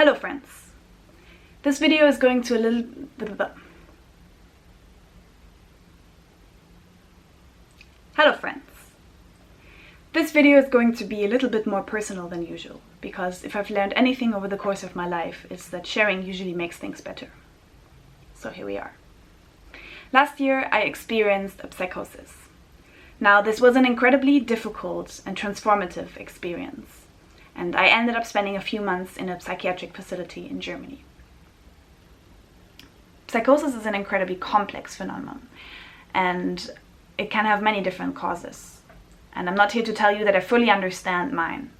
Hello friends. This video is going to Hello friends. This video is going to be a little bit more personal than usual, because if I've learned anything over the course of my life, it's that sharing usually makes things better. So here we are. Last year I experienced a psychosis. Now this was an incredibly difficult and transformative experience, and I ended up spending a few months in a psychiatric facility in Germany. Psychosis is an incredibly complex phenomenon, and it can have many different causes. And I'm not here to tell you that I fully understand mine,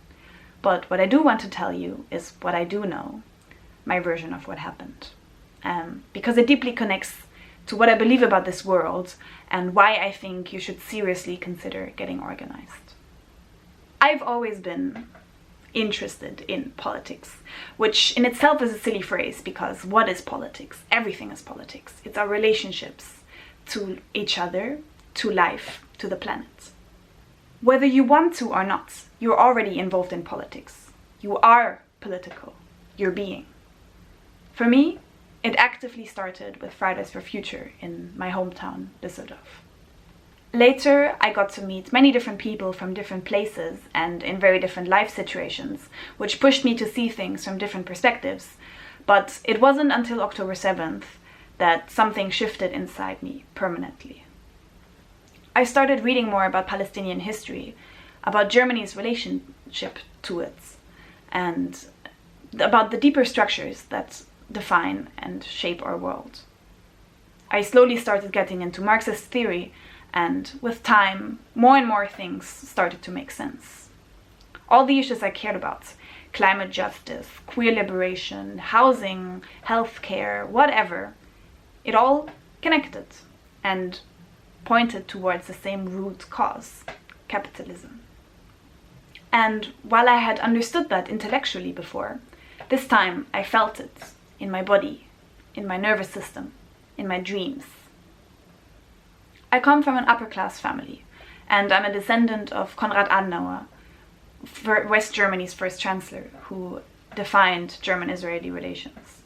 but what I do want to tell you is what I do know, my version of what happened. Because it deeply connects to what I believe about this world and why I think you should seriously consider getting organized. I've always been interested in politics, which in itself is a silly phrase, because what is politics? Everything is politics. It's our relationships to each other, to life, to the planet. Whether you want to or not, you're already involved in politics. You are political, your being. For me, it actively started with Fridays for Future in my hometown, Düsseldorf. Later, I got to meet many different people from different places and in very different life situations, which pushed me to see things from different perspectives. But it wasn't until October 7th that something shifted inside me permanently. I started reading more about Palestinian history, about Germany's relationship to it, and about the deeper structures that define and shape our world. I slowly started getting into Marxist theory, and with time, more and more things started to make sense. All the issues I cared about, climate justice, queer liberation, housing, healthcare, whatever, it all connected and pointed towards the same root cause, capitalism. And while I had understood that intellectually before, this time I felt it in my body, in my nervous system, in my dreams. I come from an upper-class family, and I'm a descendant of Konrad Adenauer, West Germany's first chancellor, who defined German-Israeli relations.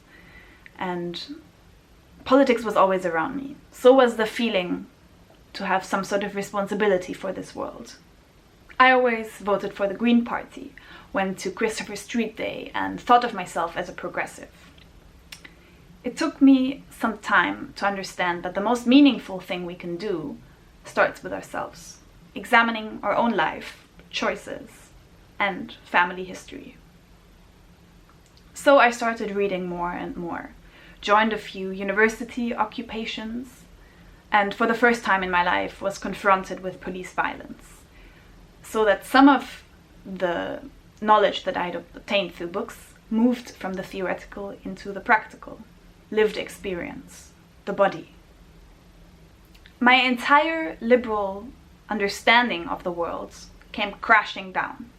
And politics was always around me. So was the feeling to have some sort of responsibility for this world. I always voted for the Green Party, went to Christopher Street Day, and thought of myself as a progressive. It took me some time to understand that the most meaningful thing we can do starts with ourselves, examining our own life, choices, and family history. So I started reading more and more, joined a few university occupations, and for the first time in my life was confronted with police violence, so that some of the knowledge that I'd obtained through books moved from the theoretical into the practical, lived experience, the body. My entire liberal understanding of the world came crashing down.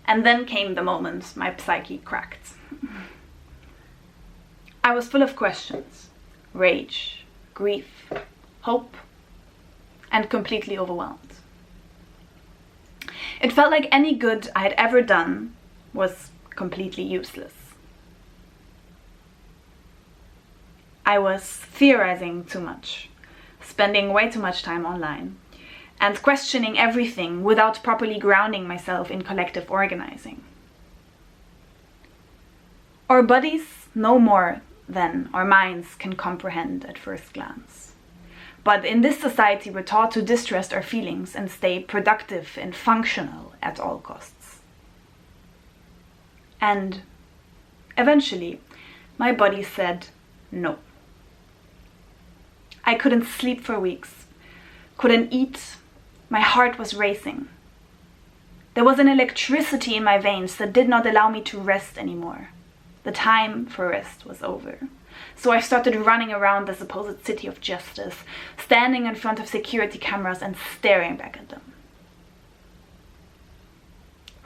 And then came the moment my psyche cracked. I was full of questions, rage, grief, hope, and completely overwhelmed. It felt like any good I had ever done was completely useless. I was theorizing too much, spending way too much time online, and questioning everything without properly grounding myself in collective organizing. Our bodies know more than our minds can comprehend at first glance. But in this society, we're taught to distrust our feelings and stay productive and functional at all costs. And eventually, my body said no. I couldn't sleep for weeks, couldn't eat, my heart was racing. There was an electricity in my veins that did not allow me to rest anymore. The time for rest was over. So I started running around the supposed city of justice, standing in front of security cameras and staring back at them.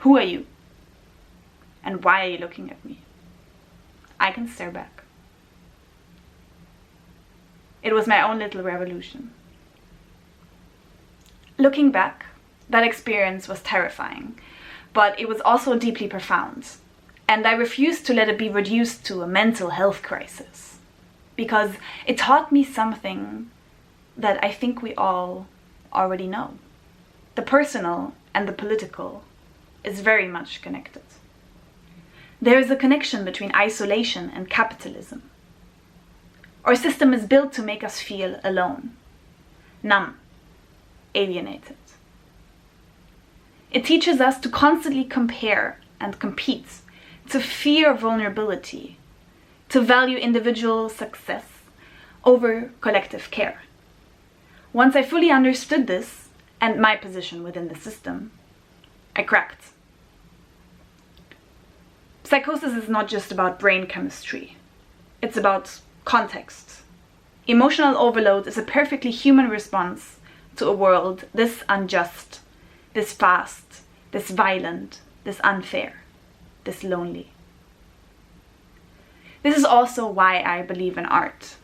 Who are you? And why are you looking at me? I can stare back. It was my own little revolution. Looking back, that experience was terrifying, but it was also deeply profound. And I refused to let it be reduced to a mental health crisis, because it taught me something that I think we all already know. The personal and the political is very much connected. There is a connection between isolation and capitalism. Our system is built to make us feel alone, numb, alienated. It teaches us to constantly compare and compete, to fear vulnerability, to value individual success over collective care. Once I fully understood this and my position within the system, I cracked. Psychosis is not just about brain chemistry. It's about context. Emotional overload is a perfectly human response to a world this unjust, this fast, this violent, this unfair, this lonely. This is also why I believe in art.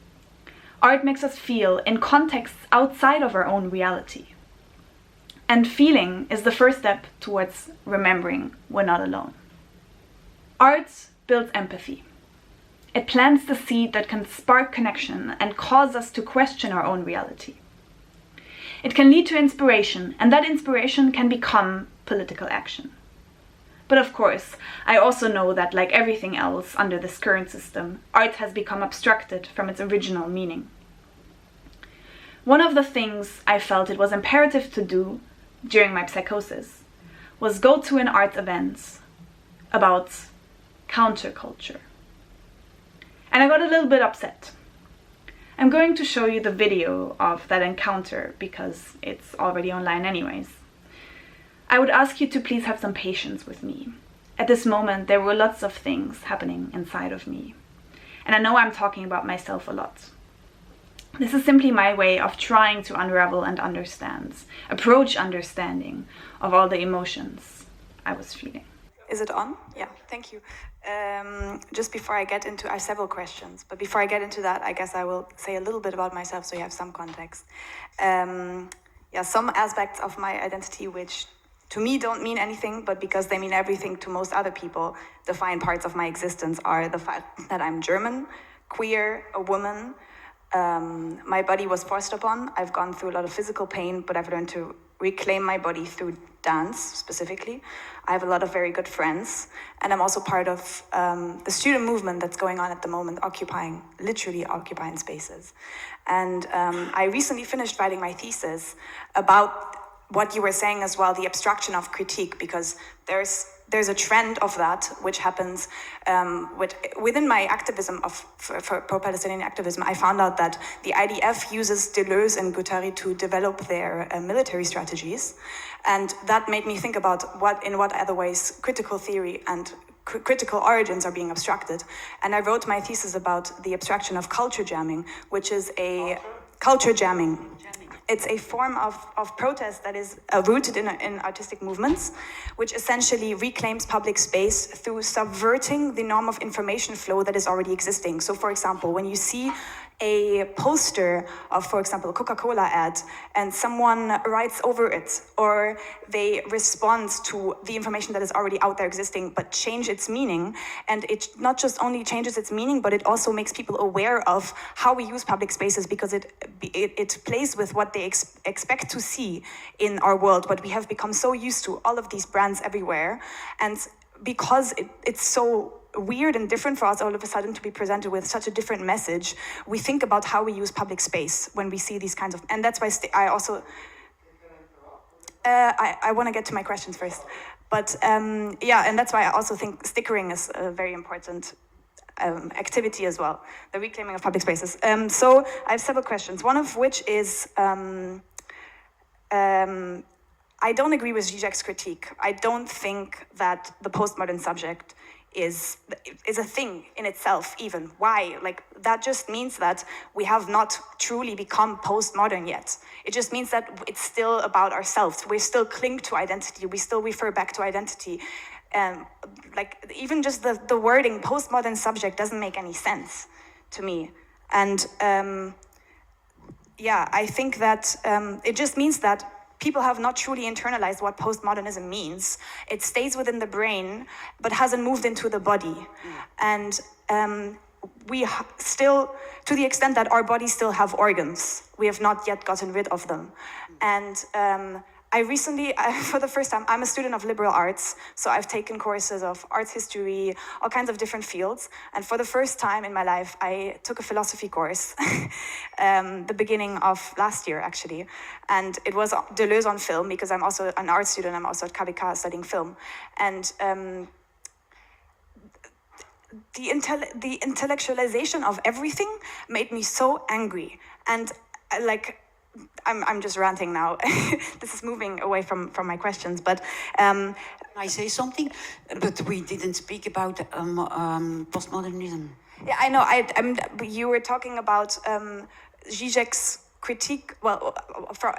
Art makes us feel in contexts outside of our own reality. And feeling is the first step towards remembering we're not alone. Art builds empathy. It plants the seed that can spark connection and cause us to question our own reality. It can lead to inspiration, and that inspiration can become political action. But of course, I also know that, like everything else under this current system, art has become abstracted from its original meaning. One of the things I felt it was imperative to do during my psychosis was go to an art event about counterculture. And I got a little bit upset. I'm going to show you the video of that encounter because it's already online anyways. I would ask you to please have some patience with me. At this moment, there were lots of things happening inside of me. And I know I'm talking about myself a lot. This is simply my way of trying to unravel and approach understanding of all the emotions I was feeling. Is it on? Yeah, thank you. Just before I get into, I have several questions, but before I get into that, I guess I will say a little bit about myself so you have some context. Some aspects of my identity which to me don't mean anything, but because they mean everything to most other people, define parts of my existence are the fact that I'm German, queer, a woman. My body was forced upon. I've gone through a lot of physical pain, but I've learned to reclaim my body through dance, specifically. I have a lot of very good friends, and I'm also part of the student movement that's going on at the moment, literally occupying spaces. And I recently finished writing my thesis about what you were saying as well, the abstraction of critique, because there's a trend of that which happens within my activism for pro-Palestinian activism. I found out that the IDF uses Deleuze and Guattari to develop their military strategies, and that made me think about in what other ways critical theory and critical origins are being abstracted. And I wrote my thesis about the abstraction of culture jamming, which is a culture jamming. It's a form of protest that is rooted in artistic movements, which essentially reclaims public space through subverting the norm of information flow that is already existing. So, for example, when you see a poster of, for example, a Coca-Cola ad, and someone writes over it, or they respond to the information that is already out there existing, but change its meaning, and it not just only changes its meaning, but it also makes people aware of how we use public spaces, because it plays with what they expect to see in our world, what we have become so used to, all of these brands everywhere, and because it's so weird and different for us all of a sudden to be presented with such a different message, we think about how we use public space when we see these kinds of, and that's why I also, I want to get to my questions first, but and that's why I also think stickering is a very important activity as well, the reclaiming of public spaces. So I have several questions, one of which is, I don't agree with Zizek's critique. I don't think that the postmodern subject is a thing in itself even. Why? Like, that just means that we have not truly become postmodern yet. It just means that it's still about ourselves. We still cling to identity. We still refer back to identity. Like, even just the wording postmodern subject doesn't make any sense to me. And I think that it just means that people have not truly internalized what postmodernism means. It stays within the brain, but hasn't moved into the body. And we still, to the extent that our bodies still have organs, we have not yet gotten rid of them. And I recently, for the first time, I'm a student of liberal arts, so I've taken courses of arts history, all kinds of different fields, and for the first time in my life, I took a philosophy course, the beginning of last year, actually, and it was Deleuze on film, because I'm also an art student, I'm also at KBK studying film, and the intellectualization of everything made me so angry, and like, I'm just ranting now. This is moving away from my questions, but I say something, but we didn't speak about postmodernism. Yeah, I know. You were talking about Zizek's critique. Well,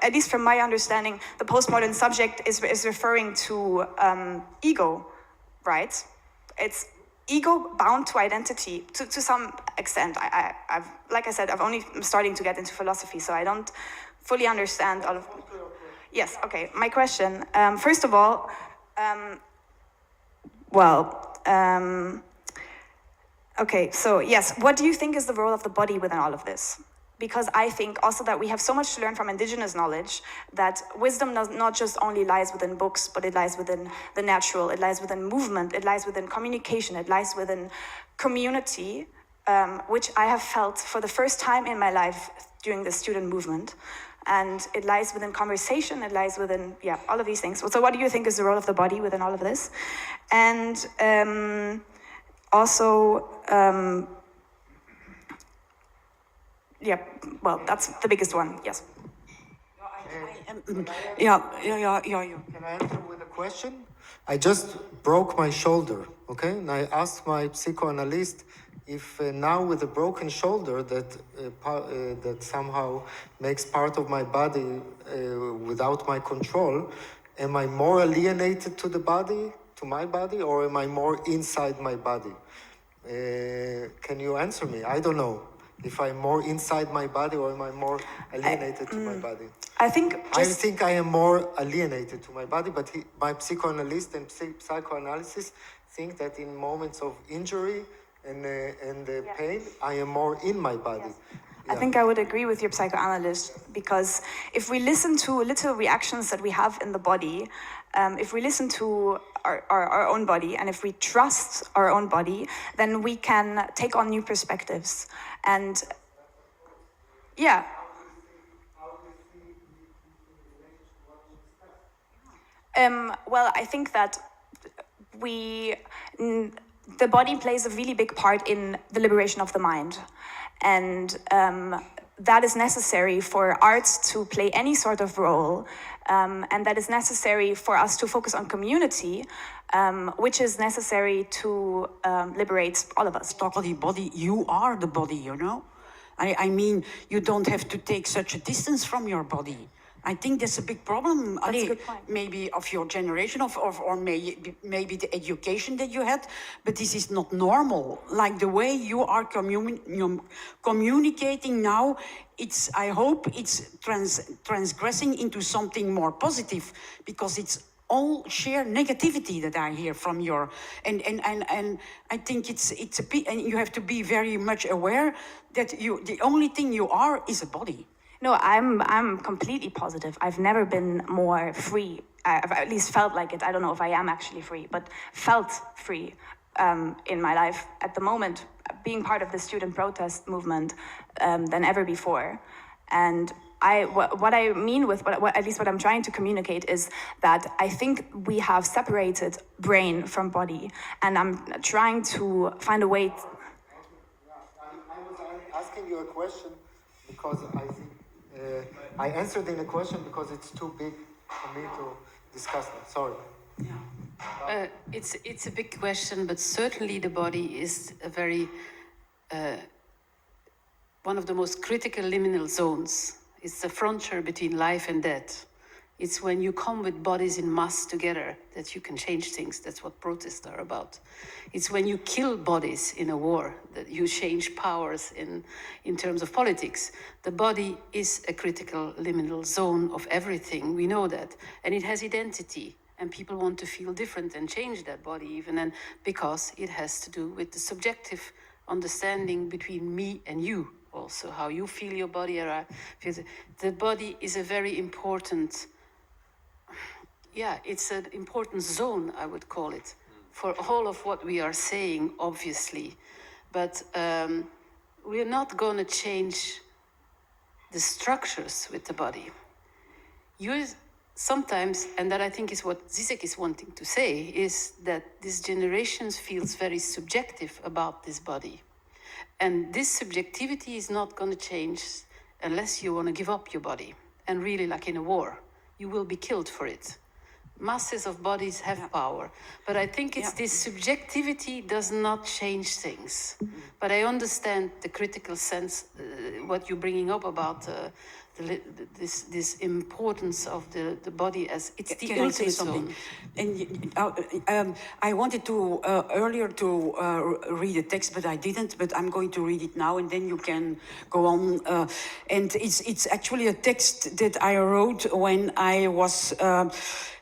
at least from my understanding, the postmodern subject is referring to ego, right? It's ego bound to identity to some extent. I've, like I said, I'm starting to get into philosophy, so I don't fully understand all of. Yes. Okay. My question. First of all, okay. So yes, what do you think is the role of the body within all of this? Because I think also that we have so much to learn from indigenous knowledge, that wisdom not just only lies within books, but it lies within the natural, it lies within movement, it lies within communication, it lies within community, which I have felt for the first time in my life during the student movement. And it lies within conversation, it lies within, yeah, all of these things. So what do you think is the role of the body within all of this? And also, yeah, well, that's the biggest one, yes. Yeah. Can I answer with a question? I just broke my shoulder, okay? And I asked my psychoanalyst if now with a broken shoulder that somehow makes part of my body without my control, am I more alienated to the body, to my body, or am I more inside my body? Can you answer me? I don't know. If I'm more inside my body or am I more alienated to my body? I think I am more alienated to my body, but my psychoanalyst and psychoanalysis think that in moments of injury and pain, I am more in my body. Yes. Yeah. I think I would agree with your psychoanalyst, because if we listen to little reactions that we have in the body, if we listen to our own body, and if we trust our own body, then we can take on new perspectives. And yeah. Well, I think that the body plays a really big part in the liberation of the mind. And that is necessary for arts to play any sort of role, and that is necessary for us to focus on community, which is necessary to liberate all of us. Talk about the body, you are the body, you know? I mean, you don't have to take such a distance from your body. I think that's a big problem. That's a good point. Maybe of your generation, or maybe the education that you had, but this is not normal. Like the way you are communicating now, I hope it's transgressing into something more positive, because it's all sheer negativity that I hear from your, and I think it's a bit, and you have to be very much aware that the only thing you are is a body. No, I'm completely positive. I've never been more free. I've at least felt like it. I don't know if I am actually free, but felt free in my life at the moment, being part of the student protest movement than ever before. And what I mean with at least what I'm trying to communicate is that I think we have separated brain from body, and I'm trying to find a way. I was asking you a question because I think. I answered in a question because it's too big for me to discuss that. Sorry. Yeah. It's a big question, but certainly the body is a very one of the most critical liminal zones. It's the frontier between life and death, It's when you come with bodies in mass together that you can change things. That's what protests are about. It's when you kill bodies in a war that you change powers in terms of politics. The body is a critical liminal zone of everything. We know that. And it has identity. And people want to feel different and change that body even. And because it has to do with the subjective understanding between me and you. Also, how you feel your body. The body is a very important... Yeah, it's an important zone, I would call it, for all of what we are saying, obviously. But we're not going to change the structures with the body. You sometimes, and that I think is what Zizek is wanting to say, is that this generation feels very subjective about this body. And this subjectivity is not going to change unless you want to give up your body. And really, like in a war, you will be killed for it. Masses of bodies have power. But I think it's this subjectivity does not change things. But I understand the critical sense, what you're bringing up about this importance of the body as it's the ultimate zone. And I wanted to earlier to read a text, but I didn't. But I'm going to read it now, and then you can go on. And it's actually a text that I wrote when I was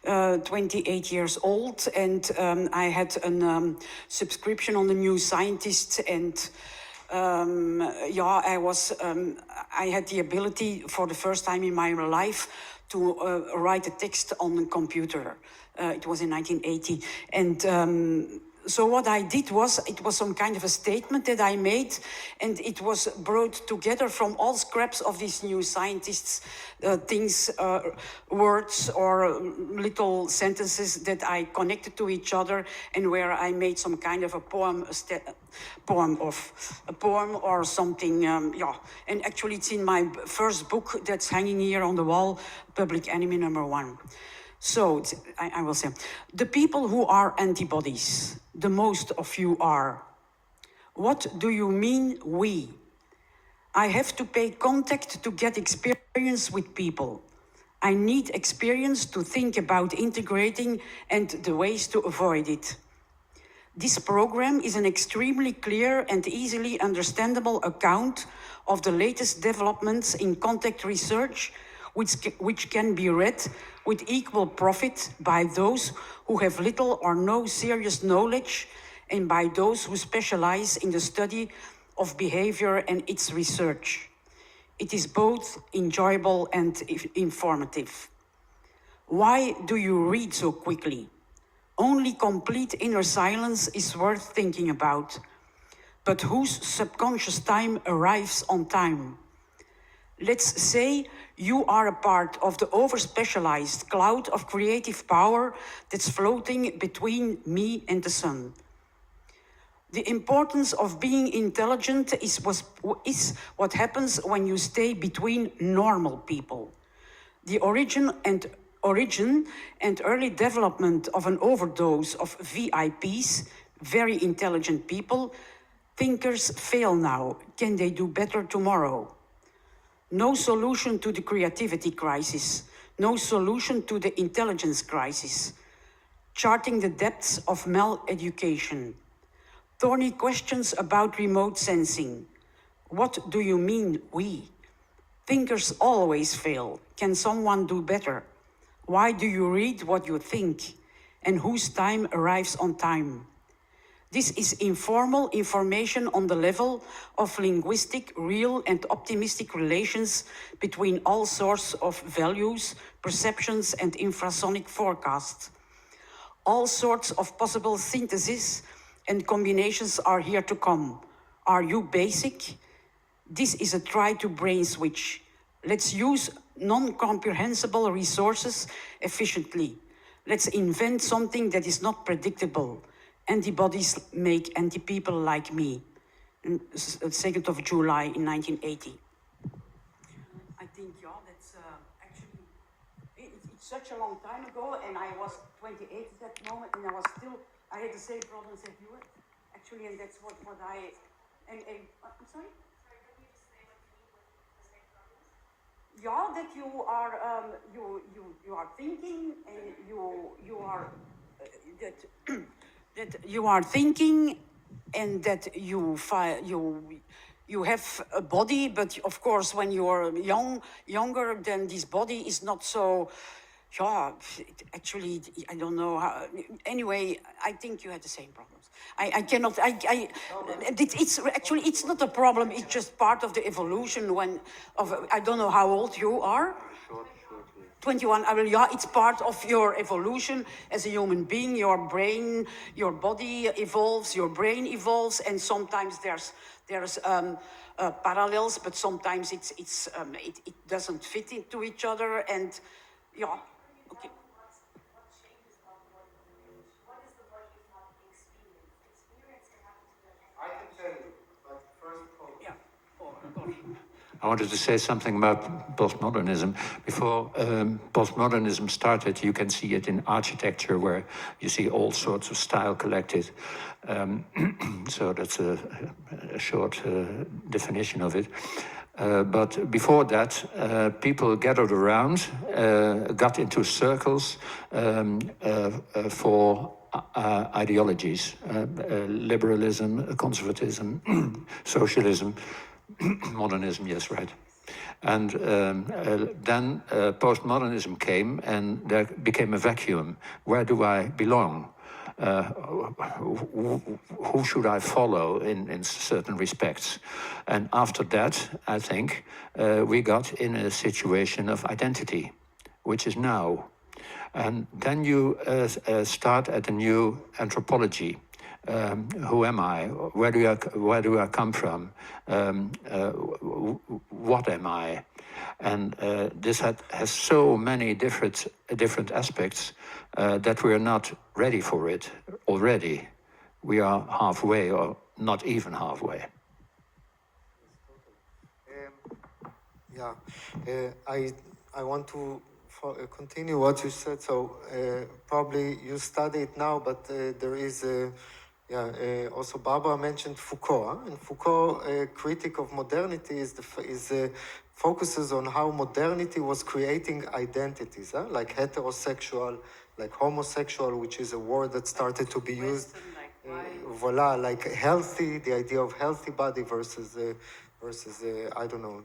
28 years old, and I had a subscription on the New Scientist, and I had the ability for the first time in my life to write a text on the computer. It was in 1980. And so what I did was, it was some kind of a statement that I made, and it was brought together from all scraps of these New Scientists, things, words or little sentences that I connected to each other, and where I made some kind of a poem, a poem or something, And actually it's in my first book that's hanging here on the wall, Public Enemy #1. So, I will say, the people who are antibodies, the most of you are. What do you mean, we? I have to pay contact to get experience with people. I need experience to think about integrating and the ways to avoid it. This program is an extremely clear and easily understandable account of the latest developments in contact research, which can be read with equal profit by those who have little or no serious knowledge and by those who specialize in the study of behavior and its research. It is both enjoyable and informative. Why do you read so quickly? Only complete inner silence is worth thinking about. But whose subconscious time arrives on time? Let's say you are a part of the over-specialized cloud of creative power that's floating between me and the sun. The importance of being intelligent is what happens when you stay between normal people. The origin and early development of an overdose of VIPs, very intelligent people, thinkers fail now. Can they do better tomorrow? No solution to the creativity crisis, no solution to the intelligence crisis. Charting the depths of mal-education. Thorny questions about remote sensing. What do you mean, we? Thinkers always fail. Can someone do better? Why do you read what you think? And whose time arrives on time? This is informal information on the level of linguistic, real and optimistic relations between all sorts of values, perceptions and infrasonic forecasts. All sorts of possible syntheses and combinations are here to come. Are you basic? This is a try to brain switch. Let's use non-comprehensible resources efficiently. Let's invent something that is not predictable. Antibodies make anti-people like me. 2nd of July in 1980. I think, that's actually, it's such a long time ago, and I was 28 at that moment, and I had the same problems that you had, actually, and that's what I, I'm sorry? That you are, you are thinking, and you are that you are thinking, and that you have a body, but of course when you are younger, then this body is not so. Yeah, actually, I don't know how. Anyway, I think you had the same problems. I cannot. It's not a problem. It's just part of the evolution. I don't know how old you are. 21. Yeah, it's part of your evolution as a human being. Your brain, your body evolves, your brain evolves, and sometimes there's parallels, but sometimes it doesn't fit into each other, and yeah. Okay. I can tell you, but first of all... Yeah. I wanted to say something about postmodernism. Before postmodernism started, you can see it in architecture, where you see all sorts of style collected. So that's a short definition of it. But before that, people gathered around, got into circles for ideologies, liberalism, conservatism, socialism, modernism, yes, right. And then postmodernism came, and there became a vacuum. Where do I belong? Who should I follow in certain respects? And after that, I think, we got in a situation of identity, which is now. And then you start at a new anthropology. Who am I? Where do I come from? What am I? And this has so many different aspects that we are not ready for it already. We are halfway, or not even halfway. I want to continue what you said. So probably you study it now, but there is also Barbara mentioned Foucault, and Foucault, a critic of modernity, focuses on how modernity was creating identities, like heterosexual, like homosexual, which is a word that started to be used. Voila, like healthy, the idea of healthy body versus I don't know,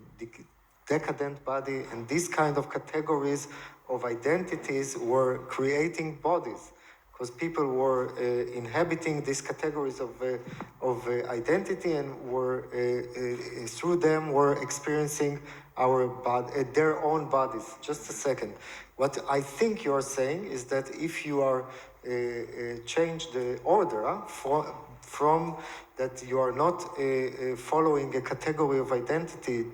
decadent body, and these kind of categories of identities were creating bodies, because people were inhabiting these categories of identity, and were through them were experiencing their own bodies. Just a second. What I think you're saying is that if you are change the order from that, you are not following a category of identity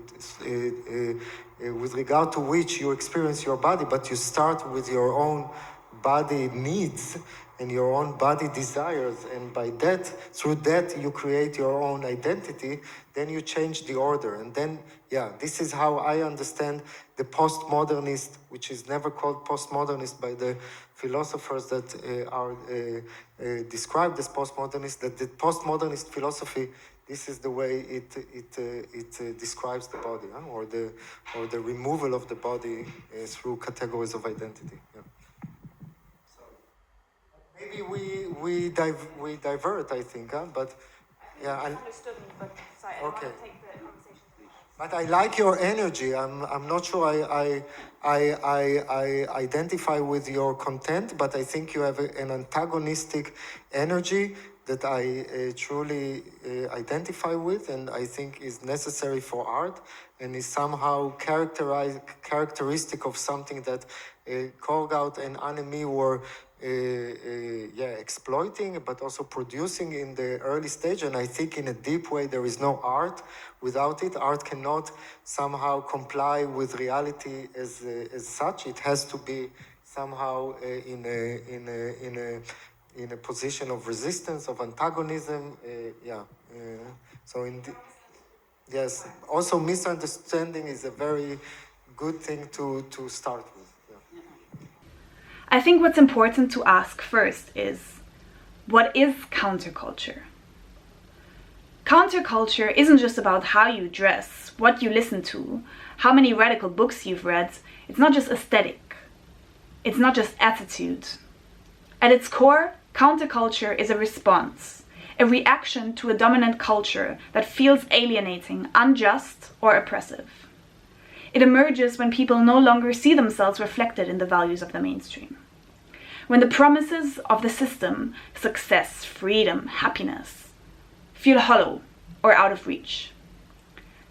with regard to which you experience your body, but you start with your own body needs and your own body desires, and by that, through that, you create your own identity, then you change the order. And then, this is how I understand the postmodernist, which is never called postmodernist by the philosophers that are described as postmodernist, that the postmodernist philosophy, this is the way it describes the body, or the removal of the body through categories of identity. Maybe we divert, I think, but Understood me, but sorry, I want to take the conversation. But I like your energy. I'm not sure I identify with your content, but I think you have an antagonistic energy that I truly identify with, and I think is necessary for art, and is somehow characteristic of something that Korgout and Annemie were exploiting, but also producing in the early stage. And I think in a deep way there is no art without it. Art cannot somehow comply with reality as such. It has to be somehow in a position of resistance, of antagonism. Yes. Also, misunderstanding is a very good thing to start with. I think what's important to ask first is, what is counterculture? Counterculture isn't just about how you dress, what you listen to, how many radical books you've read. It's not just aesthetic. It's not just attitude. At its core, counterculture is a response, a reaction to a dominant culture that feels alienating, unjust, or oppressive. It emerges when people no longer see themselves reflected in the values of the mainstream. When the promises of the system, success, freedom, happiness, feel hollow or out of reach.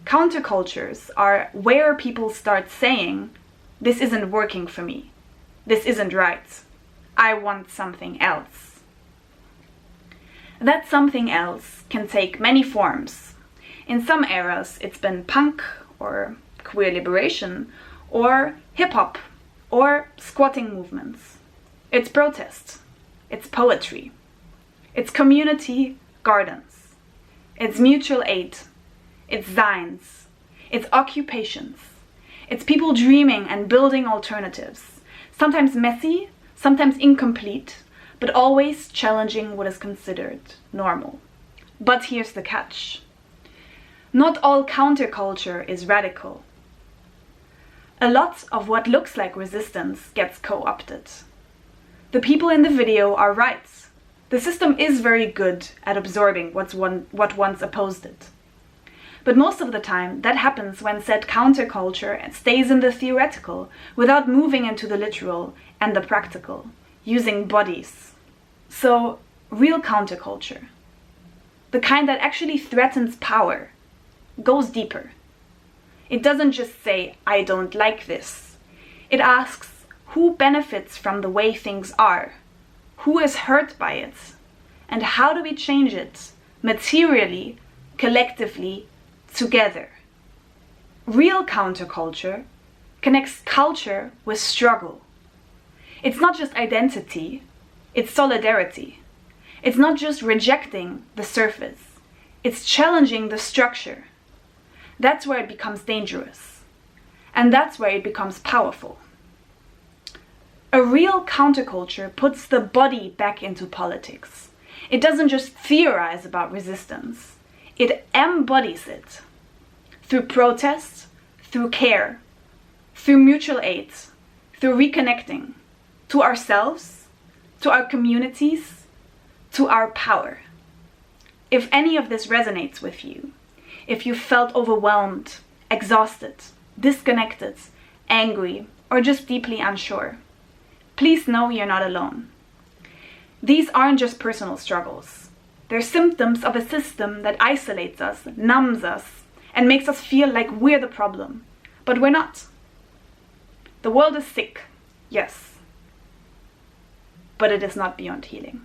Countercultures are where people start saying, this isn't working for me. This isn't right. I want something else. That something else can take many forms. In some eras, it's been punk or queer liberation or hip-hop or squatting movements. It's protest. It's poetry. It's community gardens. It's mutual aid. It's signs. It's occupations. It's people dreaming and building alternatives, sometimes messy, sometimes incomplete, but always challenging what is considered normal. But here's the catch. Not all counterculture is radical. A lot of what looks like resistance gets co-opted. The people in the video are right. The system is very good at absorbing what once opposed it. But most of the time, that happens when said counterculture stays in the theoretical without moving into the literal and the practical, using bodies. So, real counterculture, the kind that actually threatens power, goes deeper. It doesn't just say, I don't like this. It asks, who benefits from the way things are? Who is hurt by it? And how do we change it, materially, collectively, together? Real counterculture connects culture with struggle. It's not just identity, it's solidarity. It's not just rejecting the surface, it's challenging the structure. That's where it becomes dangerous. And that's where it becomes powerful. A real counterculture puts the body back into politics. It doesn't just theorize about resistance. It embodies it through protest, through care, through mutual aid, through reconnecting to ourselves, to our communities, to our power. If any of this resonates with you, if you felt overwhelmed, exhausted, disconnected, angry, or just deeply unsure, please know you're not alone. These aren't just personal struggles. They're symptoms of a system that isolates us, numbs us, and makes us feel like we're the problem. But we're not. The world is sick, yes, but it is not beyond healing.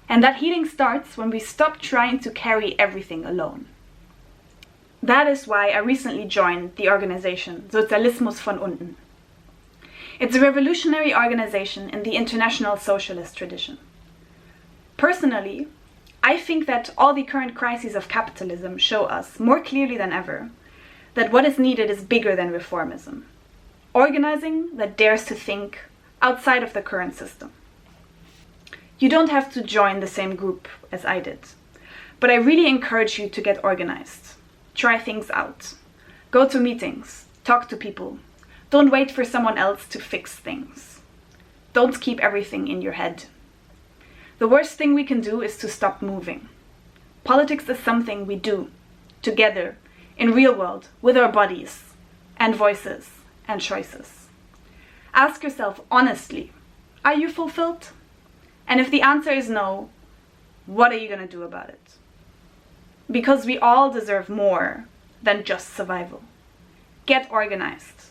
And that healing starts when we stop trying to carry everything alone. That is why I recently joined the organization Sozialismus von unten. It's a revolutionary organization in the international socialist tradition. Personally, I think that all the current crises of capitalism show us, more clearly than ever, that what is needed is bigger than reformism. Organizing that dares to think outside of the current system. You don't have to join the same group as I did, but I really encourage you to get organized. Try things out. Go to meetings. Talk to people. Don't wait for someone else to fix things. Don't keep everything in your head. The worst thing we can do is to stop moving. Politics is something we do, together, in real world, with our bodies, and voices, and choices. Ask yourself honestly, are you fulfilled? And if the answer is no, what are you going to do about it? Because we all deserve more than just survival. Get organized.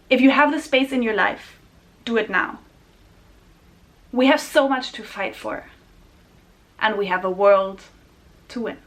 If you have the space in your life, do it now. We have so much to fight for, and we have a world to win.